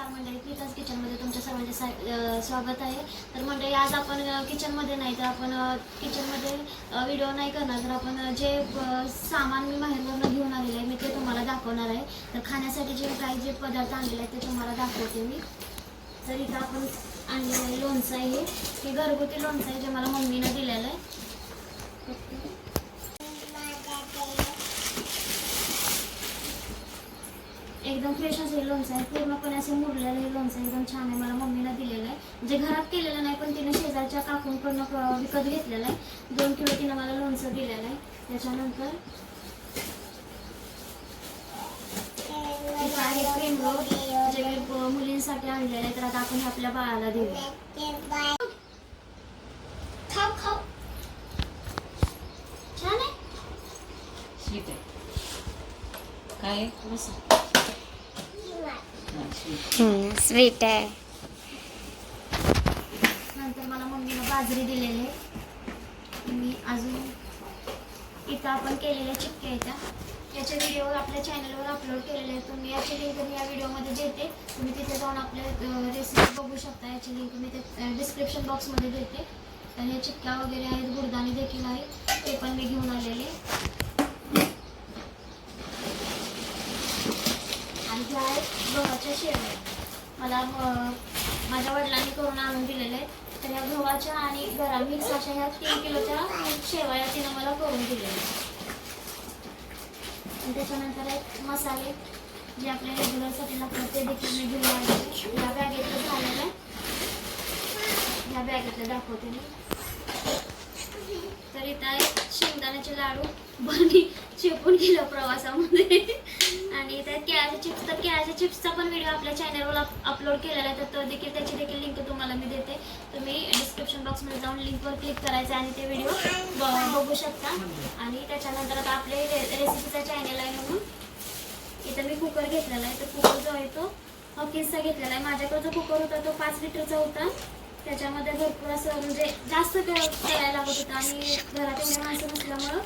नमस्कार मंडळी, प्रीताज किचनमध्ये तुमच्या सर्वांचे स्वागत आहे. तर मंडळी, आज आपण किचनमध्ये नाही तर आपण किचनमध्ये व्हिडिओ नाही करणार. तर आपण जे सामान मी बाहेरवरून घेऊन आलेलं आहे मी ते तुम्हाला दाखवणार आहे. तर खाण्यासाठी जे काही जे पदार्थ आणलेले आहेत ते तुम्हाला दाखवते मी. तर इथं आपण आणलेलं आहे लोणचं आहे. हे घरगुती लोणचं आहे जे मला मम्मीनं दिलेलं आहे. एकदम फ्रेश असे लोणचं आहे, पूर्णपणे असे मुरलेलं हे लोणचं एकदम छान आहे. मला मम्मीनं दिलेलं आहे, म्हणजे घरात केलेलं नाही पण तिने शेजारच्या काकूंकडनं विकत घेतलेलं आहे. 2 किलो तिनं मला लोणचं दिलेलं आहे. त्याच्यानंतर आहे क्रीम रोल जे मी मुलींसाठी आणलेलं आहे. तर आता आपण हे आपल्या बाळाला देऊया. खाऊ खाऊ छान आहे, स्वीट आहे काय स्वीट आहे. नंतर मला मम्मीनं बाजरी दिलेली आहे. मी अजून इथं आपण केलेल्या चिक्क्या आहेत याचे व्हिडिओ आपल्या चॅनलवर अपलोड केलेले आहेत. तुम्ही याची लिंक मी या व्हिडिओमध्ये देते. तुम्ही तिथे जाऊन आपल्या रेसिपी बघू शकता. याची लिंक मी ते डिस्क्रिप्शन बॉक्समध्ये देते. तर हे चिक्क्या वगैरे आहेत, गुडदाणे देखील आहे, ते पण मी घेऊन आलेले. आणि ह्या आहेत गव्हाच्या शेवया. मला माझ्या वडिलांनी करून आणून दिलेले आहेत. तर ह्या गव्हाच्या आणि गरा मिक्स अशा ह्या 3 किलोच्या शेवया तिनं मला करून दिलेल्या आहेत. आणि त्याच्यानंतर आहेत मसाले जे आपल्या रेग्युलरसाठी लागतात ते देखील मी घेऊन आलेले. या बॅगेतलं झालेलं आहे, ह्या बॅगेतलं दाखवते मी. तर इथं आहे शेंगदाण्याचे लाडू, बरणी चिपून गेलं प्रवासामध्ये. आणि इथे केळ्याचे चिप्स. तर केळ्याच्या चिप्सचा पण व्हिडिओ आपल्या चॅनलवर अपलोड केलेला आहे. तर तो देखील त्याची देखील लिंक तुम्हाला मी देते. तुम्ही डिस्क्रिप्शन बॉक्समध्ये जाऊन लिंकवर क्लिक करायचं आणि ते व्हिडिओ बघू शकता. आणि त्याच्यानंतर आता आपले रेसिपीचा चॅनल आहे म्हणून इथं मी कुकर घेतलेला आहे. तर कुकर जो आहे तो हॉकिन्सचा घेतलेला आहे. माझ्याकडे जो कुकर होता तो 5 लिटरचा होता. त्याच्यामध्ये भरपूर असं म्हणजे जास्त करायला लागत होतं आणि घरात एवढे माणसं नसल्यामुळं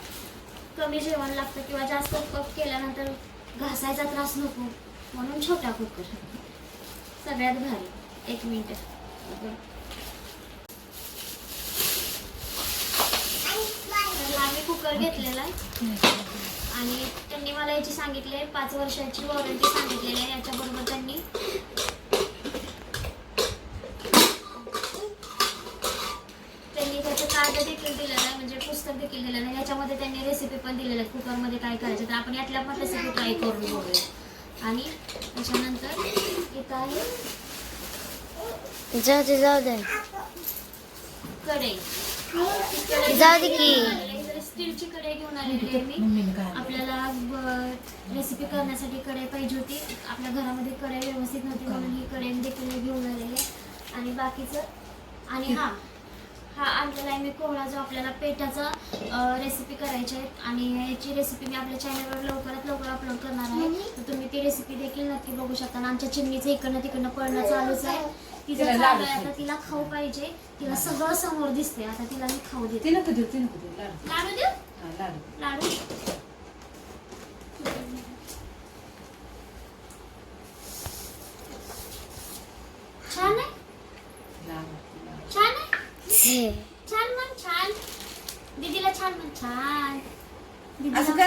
कमी जेवण लागतं किंवा जास्त कप केल्यानंतर घासायचा त्रास नको म्हणून छोटा कुकर सगळ्यात भारी. 1 मिनिट. आम्ही कुकर घेतलेला आहे आणि त्यांनी मला याची सांगितले 5 वर्षाची वॉरंटी सांगितलेली आहे. याच्याबरोबर त्यांनी त्याचं कार्ड देखील दिलेलं आहे, म्हणजे पुस्तक देखील दिलेलं आहे. याच्यामध्ये त्यांनी रेसिपी पण दिलेल्या आहेत कुकरमध्ये काय करायचं. तर आपण यातल्या पण रेसिपी ट्राय करून बघूया. आणि त्याच्यानंतर इथं आहे जाऊ दे कढई. जाऊ दे की स्टीलची कढई घेऊन आलेली आहे मी. आपल्याला रेसिपी करण्यासाठी कढई पाहिजे होती. आपल्या घरामध्ये कढई व्यवस्थित नव्हती म्हणून ही कढई देखील घेऊन आलेली आहे. आणि बाकीचं आणि हा आणलेला आहे मी कोहळा, जो आपल्याला पेठाचा रेसिपी करायची आहे. आणि याची रेसिपी मी आपल्या चॅनलवर लवकरात लवकर अपलोड करणार आहे. तर तुम्ही ती रेसिपी देखील नक्की बघू शकता. आणि आमच्या चिमणीचं इकडनं तिकडनं पळणं चालूच आहे. तिचं चालू आहे, आता तिला खाऊ पाहिजे. तिला सगळं समोर दिसते. आता तिला मी खाऊ देते. लाडू देऊ? लाडू छान आहे, छान आहे, छान म्हण, छान. दीदीला छान म्हण, छान. दीदीला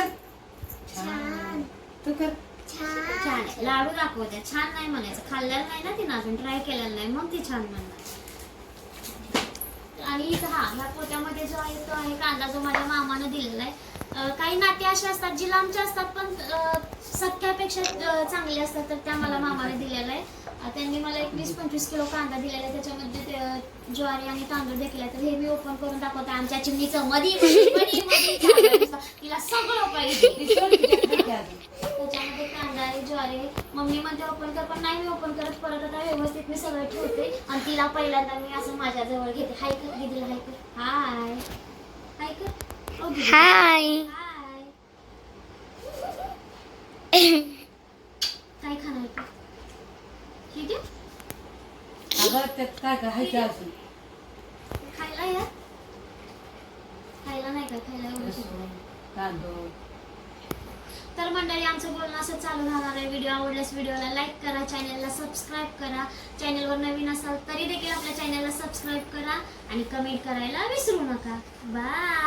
छान, तू कर छान आहे. लाडू दाखवते, छान नाही म्हणायचं. खाल्लेलं नाही ना तिनं, अजून ट्राय केलेलं नाही, मग ती छान म्हणणार. आणि इथं ह्या पोत्यामध्ये जो आहे तो आहे कांदा, जो माझ्या मामानं दिलेला आहे. काही नाते असे असतात जी लांबचे असतात पण सख्यापेक्षा चांगले असतात. तर त्या मला मामाने दिलेला आहे. त्यांनी मला 20-25 किलो कांदा दिलेला आहे. त्याच्यामध्ये ज्वारी आणि तांदूळ देखील आहे. तर हे मी ओपन करून दाखवते. आमच्या चिमणीचं मध्ये तिला सगळं पाहिजे. त्याच्यामध्ये कांदा आहे, ज्वारी. मम्मी म्हणते ओपन कर, पण नाही मी ओपन करत. परत आता व्यवस्थित मी सगळं ठेवते आणि तिला पहिल्यांदा मी असं माझ्याजवळ घेते. हाय कर दीदीला, हाय कर. हाय हाय कर. हाय. काय खाणार तू? ठीक आहे, काय खायचं असून खायला या. खायला नाही का? खायला एवढं तांदूळ तर मंडळी आमचं बोलणं असं चालू राहणार आहे. व्हिडिओ आवडल्यास व्हिडिओला लाईक करा, चॅनलला सबस्क्राईब करा. चॅनलवर नवीन असाल तरी देखील आपल्या चॅनलला सबस्क्राईब करा आणि कमेंट करायला विसरू नका. बाय.